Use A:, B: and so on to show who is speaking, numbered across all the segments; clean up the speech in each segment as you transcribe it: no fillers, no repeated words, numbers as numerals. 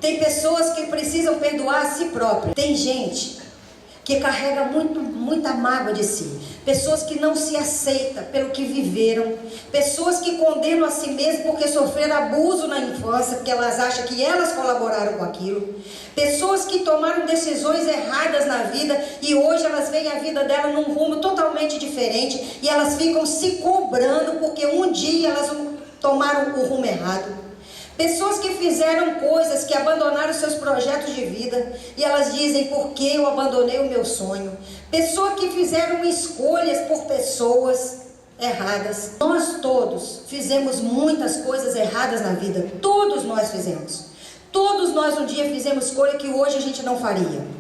A: Tem pessoas que precisam perdoar a si próprias. Tem gente que carrega muita mágoa de si. Pessoas que não se aceitam pelo que viveram. Pessoas que condenam a si mesmas porque sofreram abuso na infância, porque elas acham que elas colaboraram com aquilo. Pessoas que tomaram decisões erradas na vida e hoje elas veem a vida dela num rumo totalmente diferente e elas ficam se cobrando porque um dia elas tomaram o rumo errado. Pessoas que fizeram coisas, que abandonaram seus projetos de vida e elas dizem, por que eu abandonei o meu sonho? Pessoas que fizeram escolhas por pessoas erradas. Nós todos fizemos muitas coisas erradas na vida. Todos nós fizemos. Todos nós um dia fizemos escolha que hoje a gente não faria.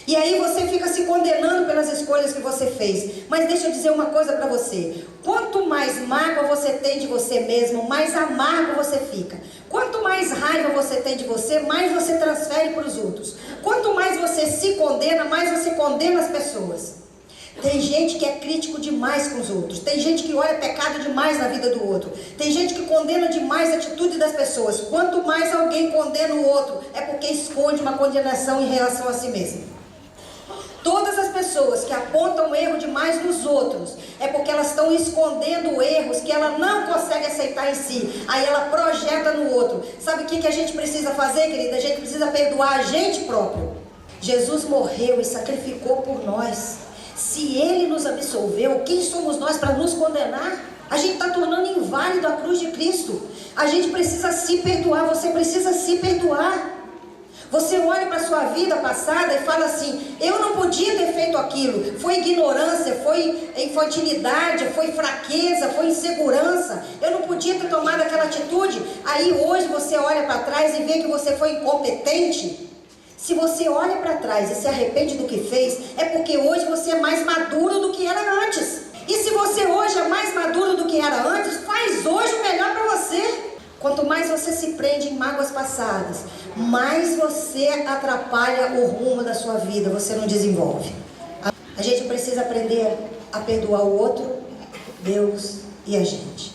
A: E aí você fica se condenando pelas escolhas que você fez. Mas deixa eu dizer uma coisa para você. Quanto mais mágoa você tem de você mesmo, mais amargo você fica. Quanto mais raiva você tem de você, mais você transfere para os outros. Quanto mais você se condena, mais você condena as pessoas. Tem gente que é crítico demais com os outros. Tem gente que olha pecado demais na vida do outro. Tem gente que condena demais a atitude das pessoas. Quanto mais alguém condena o outro, é porque esconde uma condenação em relação a si mesmo. Todas as pessoas que apontam erro demais nos outros, é porque elas estão escondendo erros que ela não consegue aceitar em si. Aí ela projeta no outro. Sabe o que a gente precisa fazer, querida? A gente precisa perdoar a gente próprio. Jesus morreu e sacrificou por nós. Se Ele nos absolveu, quem somos nós para nos condenar? A gente está tornando inválido a cruz de Cristo. A gente precisa se perdoar, você precisa se perdoar. Você olha para a sua vida passada e fala assim, eu não podia ter feito aquilo, foi ignorância, foi infantilidade, foi fraqueza, foi insegurança, eu não podia ter tomado aquela atitude. Aí hoje você olha para trás e vê que você foi incompetente. Se você olha para trás e se arrepende do que fez, é porque hoje você é mais maduro do que era antes. E se você hoje é mais maduro do que era antes, faz hoje o melhor para você. Quanto mais você se prende em mágoas passadas, mais você atrapalha o rumo da sua vida, você não desenvolve. A gente precisa aprender a perdoar o outro, Deus e a gente.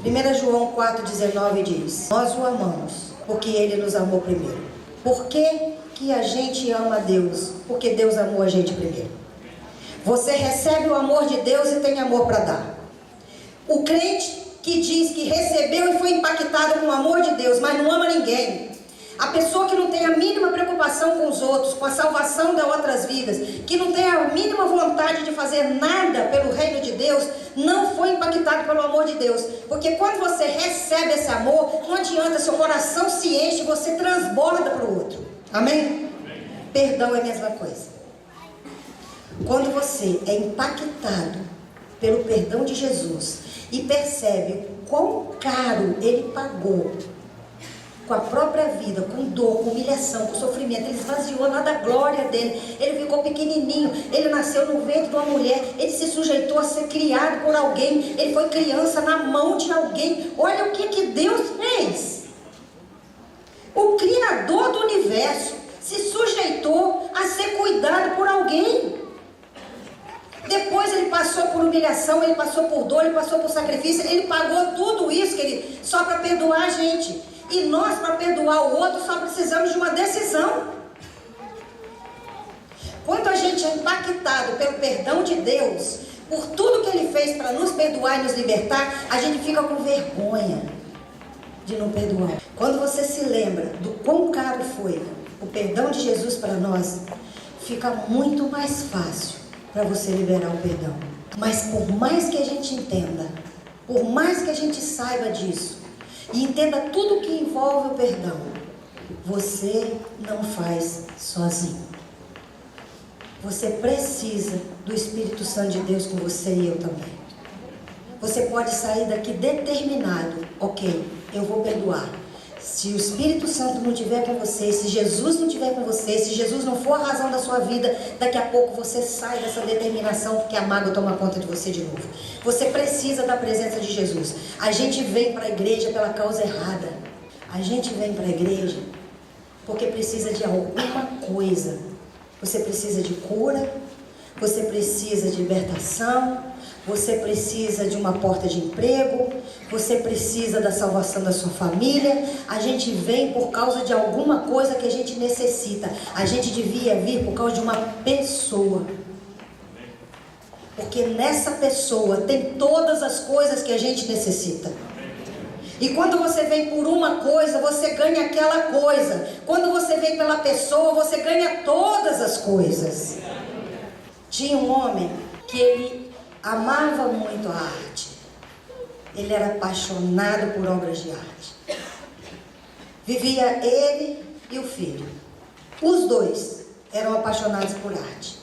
A: 1 João 4,19 diz, nós o amamos, porque Ele nos amou primeiro. Por que a gente ama a Deus? Porque Deus amou a gente primeiro. Você recebe o amor de Deus e tem amor para dar. O crente que diz que recebeu e foi impactado com o amor de Deus, mas não ama ninguém. A pessoa que não tem a mínima preocupação com os outros, com a salvação de outras vidas, que não tem a mínima vontade de fazer nada pelo reino de Deus, não foi impactado pelo amor de Deus. Porque quando você recebe esse amor, não adianta, seu coração se enche, você transborda para o outro. Amém? Perdão é a mesma coisa. Quando você é impactado pelo perdão de Jesus e percebe quão caro Ele pagou com a própria vida, com dor, com humilhação, com sofrimento, Ele esvaziou lá da glória dele, Ele ficou pequenininho, Ele nasceu no ventre de uma mulher, Ele se sujeitou a ser criado por alguém, Ele foi criança na mão de alguém. Olha o que Deus fez. O Criador do universo se sujeitou a ser cuidado por alguém. Depois Ele passou por humilhação, Ele passou por dor, Ele passou por sacrifício, Ele pagou tudo isso, querido, só para perdoar a gente. E nós, para perdoar o outro, só precisamos de uma decisão. Quando a gente é impactado pelo perdão de Deus, por tudo que Ele fez para nos perdoar e nos libertar, a gente fica com vergonha de não perdoar. Quando você se lembra do quão caro foi o perdão de Jesus para nós, fica muito mais fácil para você liberar o perdão. Mas por mais que a gente entenda, por mais que a gente saiba disso e entenda tudo que envolve o perdão, você não faz sozinho. Você precisa do Espírito Santo de Deus com você e eu também. Você pode sair daqui determinado, ok, eu vou perdoar. Se o Espírito Santo não estiver com você, se Jesus não estiver com você, se Jesus não for a razão da sua vida, daqui a pouco você sai dessa determinação, porque a mágoa toma conta de você de novo. Você precisa da presença de Jesus. A gente vem para a igreja pela causa errada. A gente vem para a igreja porque precisa de alguma coisa. Você precisa de cura, você precisa de libertação, você precisa de uma porta de emprego, você precisa da salvação da sua família. A gente vem por causa de alguma coisa que a gente necessita. A gente devia vir por causa de uma pessoa. Porque nessa pessoa tem todas as coisas que a gente necessita. E quando você vem por uma coisa, você ganha aquela coisa. Quando você vem pela pessoa, você ganha todas as coisas. Tinha um homem que ele amava muito a arte. Ele era apaixonado por obras de arte. Vivia ele e o filho. Os dois eram apaixonados por arte.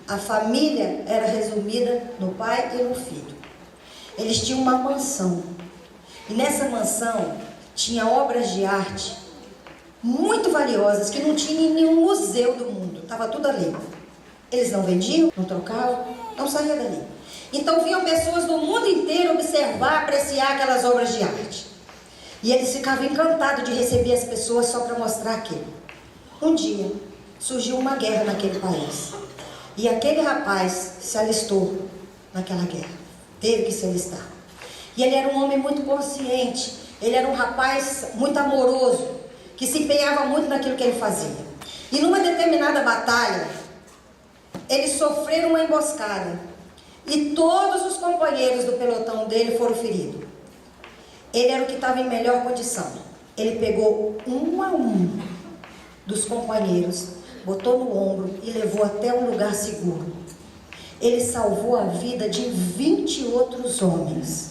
A: A família era resumida no pai e no filho. Eles tinham uma mansão. E nessa mansão tinha obras de arte muito valiosas que não tinha em nenhum museu do mundo. Estava tudo ali. Eles não vendiam, não trocavam, não saíam dali. Então vinham pessoas do mundo inteiro observar, apreciar aquelas obras de arte. E eles ficavam encantados de receber as pessoas só para mostrar aquilo. Um dia surgiu uma guerra naquele país. E aquele rapaz se alistou naquela guerra. Teve que se alistar. E ele era um homem muito consciente. Ele era um rapaz muito amoroso, que se empenhava muito naquilo que ele fazia. E numa determinada batalha, eles sofreram uma emboscada. E todos os companheiros do pelotão dele foram feridos. Ele era o que estava em melhor condição. Ele pegou um a um dos companheiros, botou no ombro e levou até um lugar seguro. Ele salvou a vida de 20 outros homens.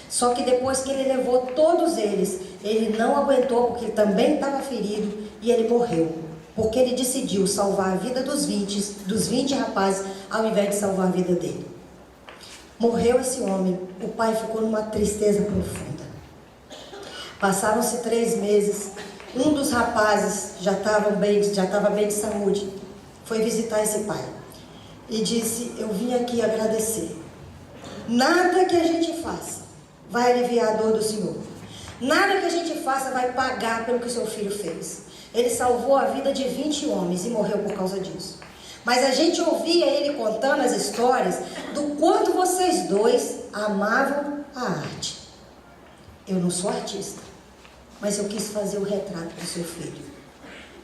A: Só que depois que ele levou todos eles, ele não aguentou, porque ele também estava ferido, e ele morreu. Porque ele decidiu salvar a vida dos 20 rapazes, ao invés de salvar a vida dele. Morreu esse homem, o pai ficou numa tristeza profunda. Passaram-se 3 meses, um dos rapazes já estava bem de saúde, foi visitar esse pai e disse: eu vim aqui agradecer. Nada que a gente faça vai aliviar a dor do Senhor. Nada que a gente faça vai pagar pelo que o seu filho fez. Ele salvou a vida de 20 homens e morreu por causa disso. Mas a gente ouvia ele contando as histórias do quanto vocês dois amavam a arte. Eu não sou artista, mas eu quis fazer o retrato do seu filho.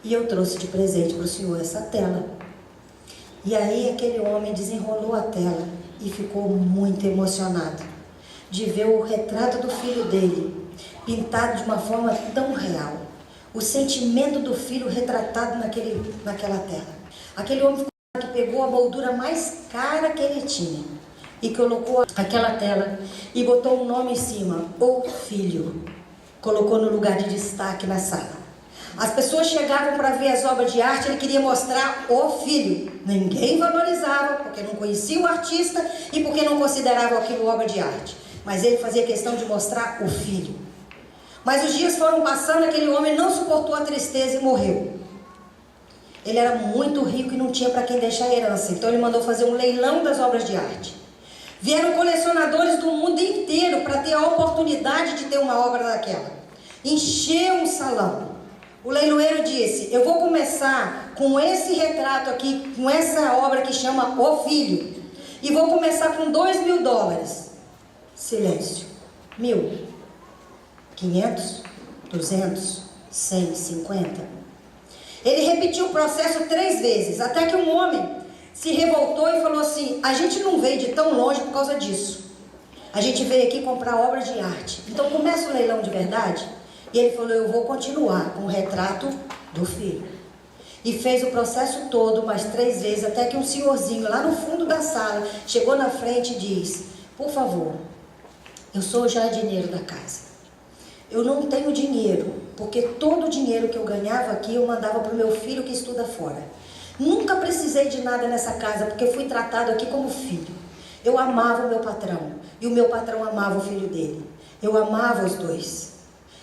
A: E eu trouxe de presente para o senhor essa tela. E aí aquele homem desenrolou a tela e ficou muito emocionado de ver o retrato do filho dele, pintado de uma forma tão real. O sentimento do filho retratado naquela tela. Aquele homem que pegou a moldura mais cara que ele tinha e colocou aquela tela e botou um nome em cima: O Filho. Colocou no lugar de destaque na sala. As pessoas chegavam para ver as obras de arte, ele queria mostrar o filho. Ninguém valorizava, porque não conhecia o artista e porque não considerava aquilo obra de arte. Mas ele fazia questão de mostrar o filho. Mas os dias foram passando, aquele homem não suportou a tristeza e morreu. Ele era muito rico e não tinha para quem deixar a herança. Então ele mandou fazer um leilão das obras de arte. Vieram colecionadores do mundo inteiro para ter a oportunidade de ter uma obra daquela. Encheu um salão. O leiloeiro disse: eu vou começar com esse retrato aqui, com essa obra que chama O Filho. E vou começar com $2.000. Silêncio. 1.000, 500, 200, 100, 50. Ele repetiu o processo 3 vezes, até que um homem se revoltou e falou assim: a gente não veio de tão longe por causa disso. A gente veio aqui comprar obras de arte. Então começa o leilão de verdade. E ele falou: eu vou continuar com o retrato do filho. E fez o processo todo, mais 3 vezes, até que um senhorzinho lá no fundo da sala chegou na frente e disse: por favor, eu sou o jardineiro da casa. Eu não tenho dinheiro, porque todo o dinheiro que eu ganhava aqui eu mandava para o meu filho que estuda fora. Nunca precisei de nada nessa casa, porque fui tratado aqui como filho. Eu amava o meu patrão, e o meu patrão amava o filho dele. Eu amava os dois.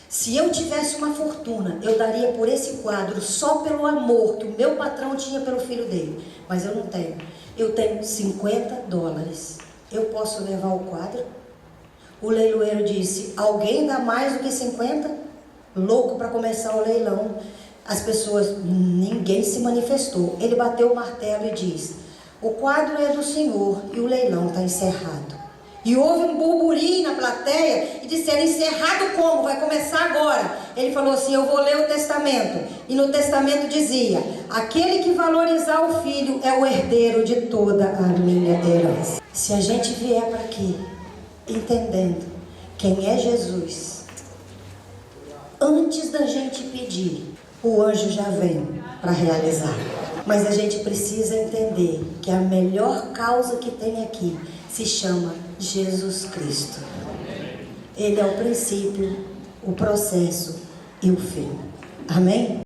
A: Se eu tivesse uma fortuna, eu daria por esse quadro só pelo amor que o meu patrão tinha pelo filho dele. Mas eu não tenho. Eu tenho $50. Eu posso levar o quadro? O leiloeiro disse: alguém dá mais do que 50? Louco para começar o leilão. As pessoas, ninguém se manifestou. Ele bateu o martelo e disse: o quadro é do senhor e o leilão está encerrado. E houve um burburinho na plateia e disseram: encerrado como? Vai começar agora. Ele falou assim: eu vou ler o testamento. E no testamento dizia: aquele que valorizar o filho é o herdeiro de toda a minha herança. Se a gente vier para aqui entendendo quem é Jesus, antes da gente pedir, o anjo já vem para realizar. Mas a gente precisa entender que a melhor causa que tem aqui se chama Jesus Cristo. Ele é o princípio, o processo e o fim. Amém?